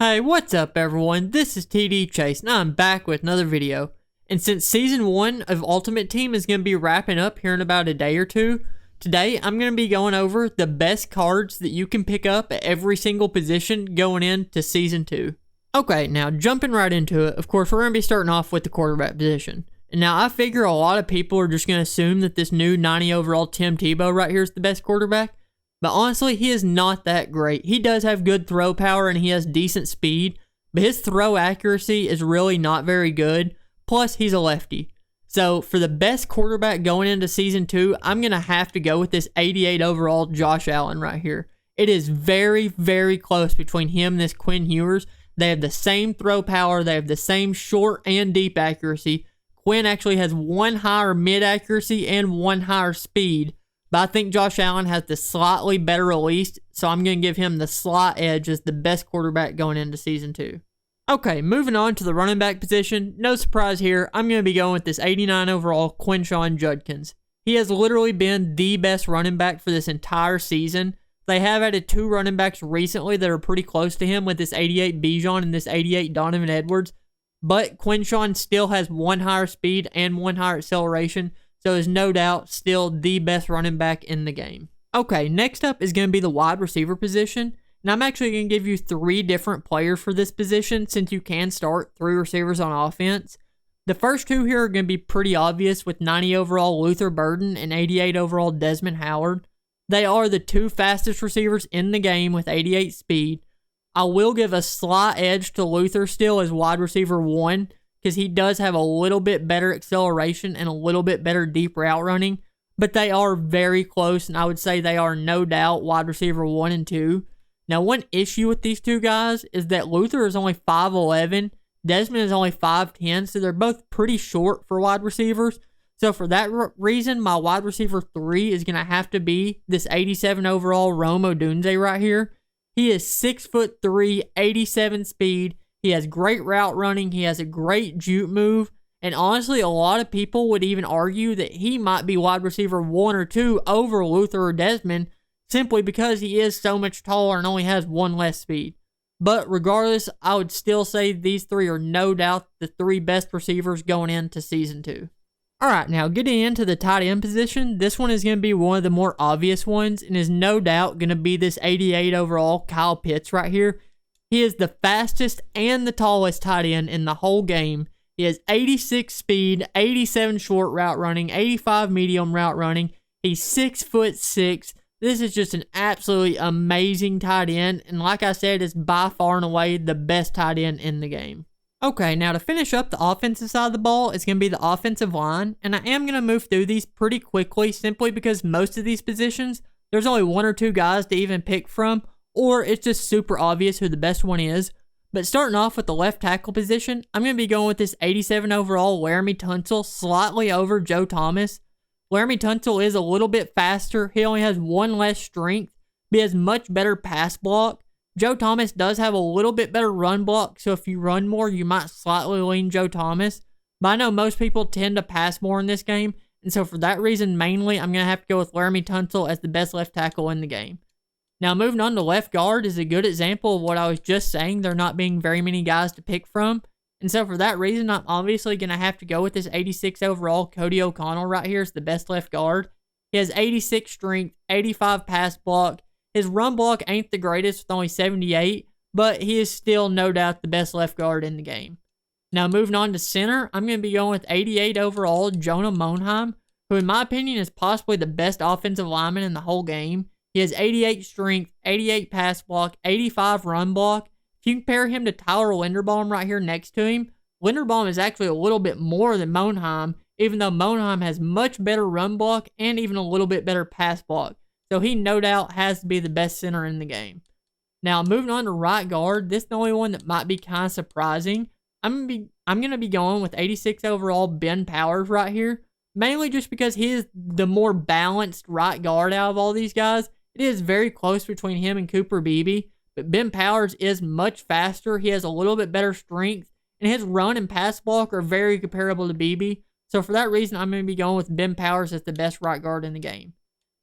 Hey, what's up everyone? This is TD Chase and I'm back with another video. And since Season 1 of Ultimate Team is going to be wrapping up here in about a day or two, today I'm going to be going over the best cards that you can pick up at every single position going into Season 2. Okay, now jumping right into it, of course we're going to be starting off with the quarterback position. And now I figure a lot of people are just going to assume that this new 90 overall Tim Tebow right here is the best quarterback. But honestly, he is not that great. He does have good throw power and he has decent speed, but his throw accuracy is really not very good. Plus, he's a lefty. So, for the best quarterback going into Season 2, I'm going to have to go with this 88 overall Josh Allen right here. It is very, very close between him and this Quinn Ewers. They have the same throw power. They have the same short and deep accuracy. Quinn actually has one higher mid accuracy and one higher speed. But I think Josh Allen has the slightly better release, so I'm going to give him the slight edge as the best quarterback going into Season 2. Okay, moving on to the running back position. No surprise here, I'm going to be going with this 89 overall Quinshon Judkins. He has literally been the best running back for this entire season. They have added two running backs recently that are pretty close to him with this 88 Bijan and this 88 Donovan Edwards. But Quinshon still has one higher speed and one higher acceleration, so is no doubt still the best running back in the game. Okay, next up is going to be the wide receiver position. And I'm actually going to give you three different players for this position since you can start three receivers on offense. The first two here are going to be pretty obvious with 90 overall Luther Burden and 88 overall Desmond Howard. They are the two fastest receivers in the game with 88 speed. I will give a slight edge to Luther still as wide receiver 1, because he does have a little bit better acceleration and a little bit better deep route running, but they are very close, and I would say they are no doubt wide receiver 1 and 2. Now, one issue with these two guys is that Luther is only 5'11", Desmond is only 5'10", so they're both pretty short for wide receivers. So for that reason, my wide receiver 3 is going to have to be this 87 overall Rome Odunze right here. He is 6'3", 87 speed. He has great route running. He has a great juke move. And honestly, a lot of people would even argue that he might be wide receiver 1 or 2 over Luther or Desmond simply because he is so much taller and only has one less speed. But regardless, I would still say these three are no doubt the three best receivers going into Season 2. Alright, now getting into the tight end position, this one is going to be one of the more obvious ones and is no doubt going to be this 88 overall Kyle Pitts right here. He is the fastest and the tallest tight end in the whole game. He has 86 speed, 87 short route running, 85 medium route running. He's 6'6". This is just an absolutely amazing tight end. And like I said, is by far and away the best tight end in the game. Okay, now to finish up the offensive side of the ball, it's going to be the offensive line. And I am going to move through these pretty quickly simply because most of these positions, there's only one or two guys to even pick from, or it's just super obvious who the best one is. But starting off with the left tackle position, I'm going to be going with this 87 overall Laramie Tunsil, slightly over Joe Thomas. Laramie Tunsil is a little bit faster. He only has one less strength, but he has much better pass block. Joe Thomas does have a little bit better run block, so if you run more, you might slightly lean Joe Thomas. But I know most people tend to pass more in this game, and so for that reason, mainly, I'm going to have to go with Laramie Tunsil as the best left tackle in the game. Now, moving on to left guard is a good example of what I was just saying, there not being very many guys to pick from. And so for that reason, I'm obviously going to have to go with this 86 overall Cody O'Connell right here as the best left guard. He has 86 strength, 85 pass block. His run block ain't the greatest with only 78, but he is still no doubt the best left guard in the game. Now, moving on to center, I'm going to be going with 88 overall Jonah Monheim, who in my opinion is possibly the best offensive lineman in the whole game. He has 88 strength, 88 pass block, 85 run block. If you compare him to Tyler Linderbaum right here next to him, Linderbaum is actually a little bit more than Monheim, even though Monheim has much better run block and even a little bit better pass block. So he no doubt has to be the best center in the game. Now, moving on to right guard, this is the only one that might be kind of surprising. I'm going to be going with 86 overall Ben Powers right here, mainly just because he is the more balanced right guard out of all these guys. It is very close between him and Cooper Beebe, but Ben Powers is much faster. He has a little bit better strength, and his run and pass block are very comparable to Beebe. So for that reason, I'm going to be going with Ben Powers as the best right guard in the game.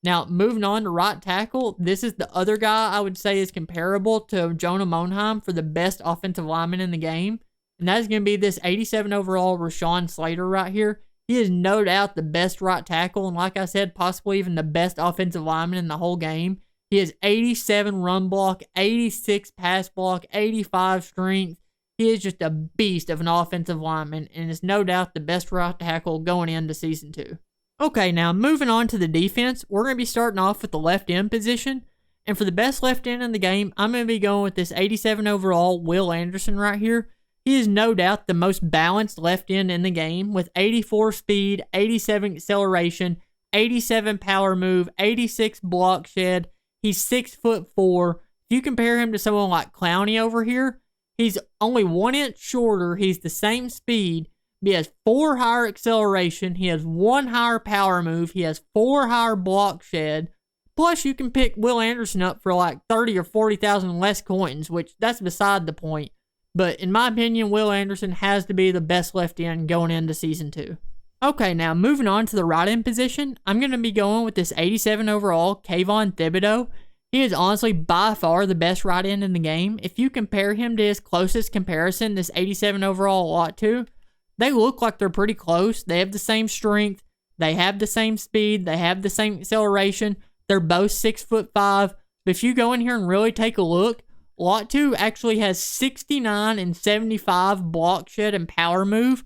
Now, moving on to right tackle, this is the other guy I would say is comparable to Jonah Monheim for the best offensive lineman in the game. And that is going to be this 87 overall Rashawn Slater right here. He is no doubt the best right tackle, and like I said, possibly even the best offensive lineman in the whole game. He has 87 run block, 86 pass block, 85 strength. He is just a beast of an offensive lineman, and is no doubt the best right tackle going into Season 2. Okay, now moving on to the defense, we're going to be starting off with the left end position. And for the best left end in the game, I'm going to be going with this 87 overall Will Anderson right here. He is no doubt the most balanced left end in the game with 84 speed, 87 acceleration, 87 power move, 86 block shed. He's 6'4". If you compare him to someone like Clowney over here, he's only 1 inch shorter. He's the same speed. He has 4 higher acceleration. He has 1 higher power move. He has 4 higher block shed. Plus, you can pick Will Anderson up for like 30 or 40,000 less coins, which that's beside the point. But in my opinion, Will Anderson has to be the best left end going into Season 2. Okay, now moving on to the right end position, I'm going to be going with this 87 overall Kayvon Thibodeau. He is honestly by far the best right end in the game. If you compare him to his closest comparison, this 87 overall Lot 2, they look like they're pretty close. They have the same strength. They have the same speed. They have the same acceleration. They're both 6'5". But if you go in here and really take a look, Lot 2 actually has 69 and 75 block shed and power move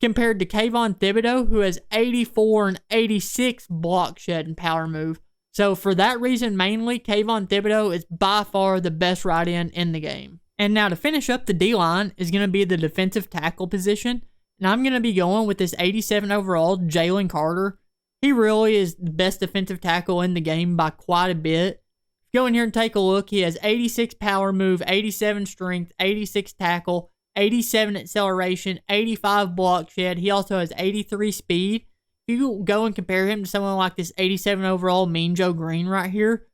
compared to Kayvon Thibodeau, who has 84 and 86 block shed and power move. So for that reason mainly, Kayvon Thibodeau is by far the best right end in the game. And now to finish up the D-line is going to be the defensive tackle position. And I'm going to be going with this 87 overall Jalen Carter. He really is the best defensive tackle in the game by quite a bit. Go in here and take a look. He has 86 power move, 87 strength, 86 tackle, 87 acceleration, 85 block shed. He also has 83 speed. If you go and compare him to someone like this 87 overall Mean Joe Green right here,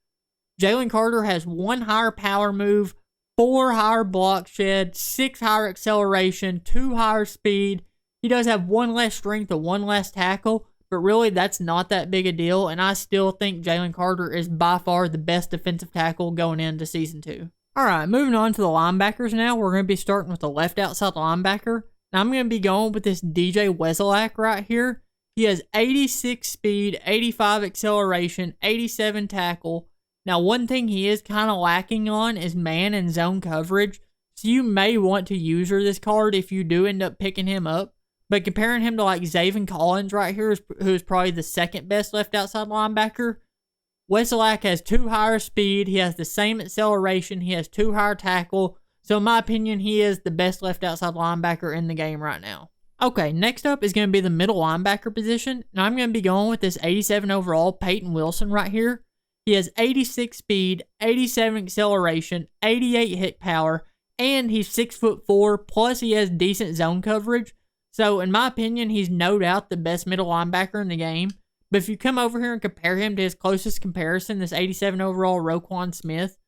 Jalen Carter has 1 higher power move, 4 higher block shed, 6 higher acceleration, 2 higher speed. He does have 1 less strength and 1 less tackle, but really that's not that big a deal, and I still think Jalen Carter is by far the best defensive tackle going into Season 2. Alright, moving on to the linebackers now. We're going to be starting with the left outside linebacker. Now I'm going to be going with this DJ Wesolak right here. He has 86 speed, 85 acceleration, 87 tackle. Now one thing he is kind of lacking on is man and zone coverage, so you may want to user this card if you do end up picking him up. But comparing him to like Zaven Collins right here, who is probably the second best left outside linebacker, Wesolak has 2 higher speed. He has the same acceleration. He has 2 higher tackle. So in my opinion, he is the best left outside linebacker in the game right now. Okay, next up is going to be the middle linebacker position. And I'm going to be going with this 87 overall Peyton Wilson right here. He has 86 speed, 87 acceleration, 88 hit power, and he's 6'4", plus he has decent zone coverage. So, in my opinion, he's no doubt the best middle linebacker in the game. But if you come over here and compare him to his closest comparison, this 87 overall Roquan Smith,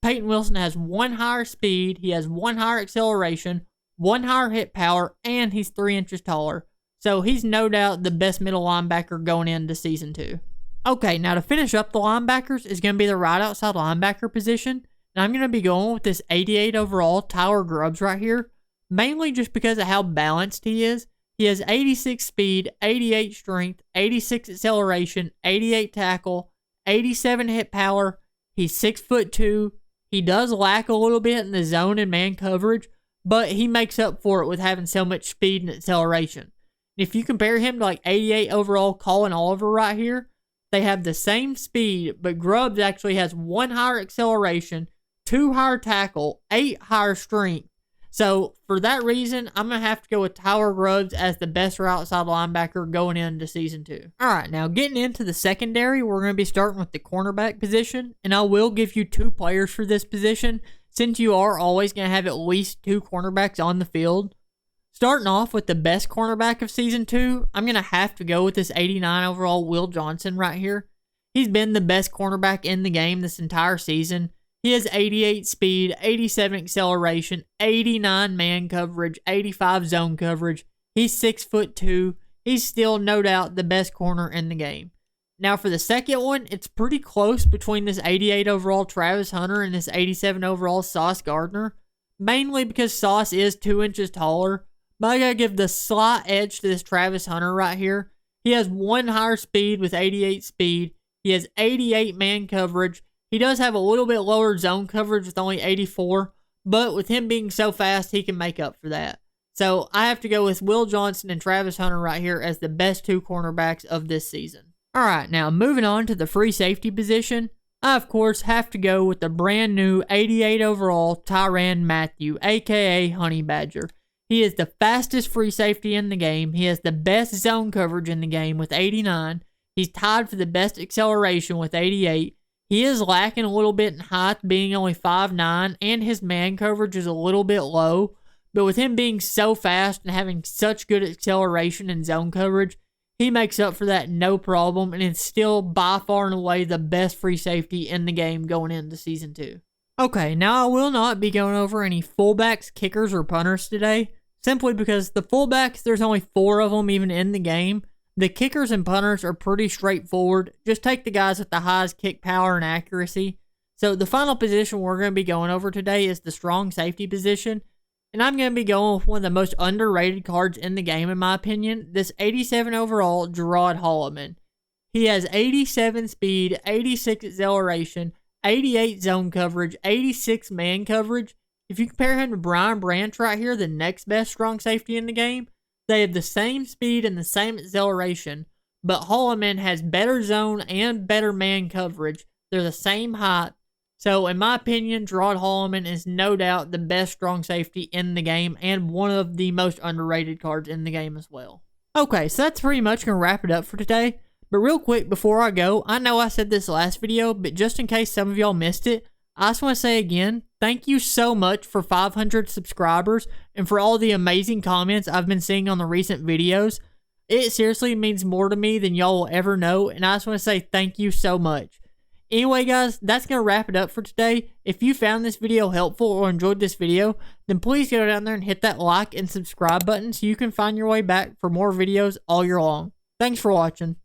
Peyton Wilson has 1 higher speed, he has 1 higher acceleration, 1 higher hit power, and he's 3 inches taller. So, he's no doubt the best middle linebacker going into Season 2. Okay, now to finish up the linebackers is going to be the right outside linebacker position. And I'm going to be going with this 88 overall Tyler Grubbs right here. Mainly just because of how balanced he is. He has 86 speed, 88 strength, 86 acceleration, 88 tackle, 87 hit power. He's 6'2". He does lack a little bit in the zone and man coverage, but he makes up for it with having so much speed and acceleration. If you compare him to like 88 overall Colin Oliver right here, they have the same speed, but Grubbs actually has 1 higher acceleration, 2 higher tackle, 8 higher strength. So, for that reason, I'm going to have to go with Tyler Grubbs as the best outside linebacker going into Season 2. Alright, now getting into the secondary, we're going to be starting with the cornerback position. And I will give you 2 players for this position, since you are always going to have at least 2 cornerbacks on the field. Starting off with the best cornerback of Season 2, I'm going to have to go with this 89 overall Will Johnson right here. He's been the best cornerback in the game this entire season. He has 88 speed, 87 acceleration, 89 man coverage, 85 zone coverage. He's 6'2". He's still no doubt the best corner in the game. Now for the second one, it's pretty close between this 88 overall Travis Hunter and this 87 overall Sauce Gardner. Mainly because Sauce is 2 inches taller. But I gotta give the slight edge to this Travis Hunter right here. He has 1 higher speed with 88 speed. He has 88 man coverage. He does have a little bit lower zone coverage with only 84. But with him being so fast, he can make up for that. So I have to go with Will Johnson and Travis Hunter right here as the best 2 cornerbacks of this season. Alright, now moving on to the free safety position. I, of course, have to go with the brand new 88 overall Tyrann Mathieu, aka Honey Badger. He is the fastest free safety in the game. He has the best zone coverage in the game with 89. He's tied for the best acceleration with 88. He is lacking a little bit in height, being only 5'9", and his man coverage is a little bit low. But with him being so fast and having such good acceleration and zone coverage, he makes up for that no problem, and is still by far and away the best free safety in the game going into Season 2. Okay, now I will not be going over any fullbacks, kickers, or punters today, simply because the fullbacks, there's only 4 of them even in the game. The kickers and punters are pretty straightforward. Just take the guys with the highest kick power and accuracy. So the final position we're going to be going over today is the strong safety position. And I'm going to be going with one of the most underrated cards in the game, in my opinion. This 87 overall, Gerard Holloman. He has 87 speed, 86 acceleration, 88 zone coverage, 86 man coverage. If you compare him to Brian Branch right here, the next best strong safety in the game, they have the same speed and the same acceleration. But Holloman has better zone and better man coverage. They're the same height. So, in my opinion, Gerard Holloman is no doubt the best strong safety in the game and one of the most underrated cards in the game as well. Okay, so that's pretty much going to wrap it up for today. But real quick before I go, I know I said this last video, but just in case some of y'all missed it, I just want to say again, thank you so much for 500 subscribers and for all the amazing comments I've been seeing on the recent videos. It seriously means more to me than y'all will ever know, and I just want to say thank you so much. Anyway, guys, that's going to wrap it up for today. If you found this video helpful or enjoyed this video, then please go down there and hit that like and subscribe button so you can find your way back for more videos all year long. Thanks for watching.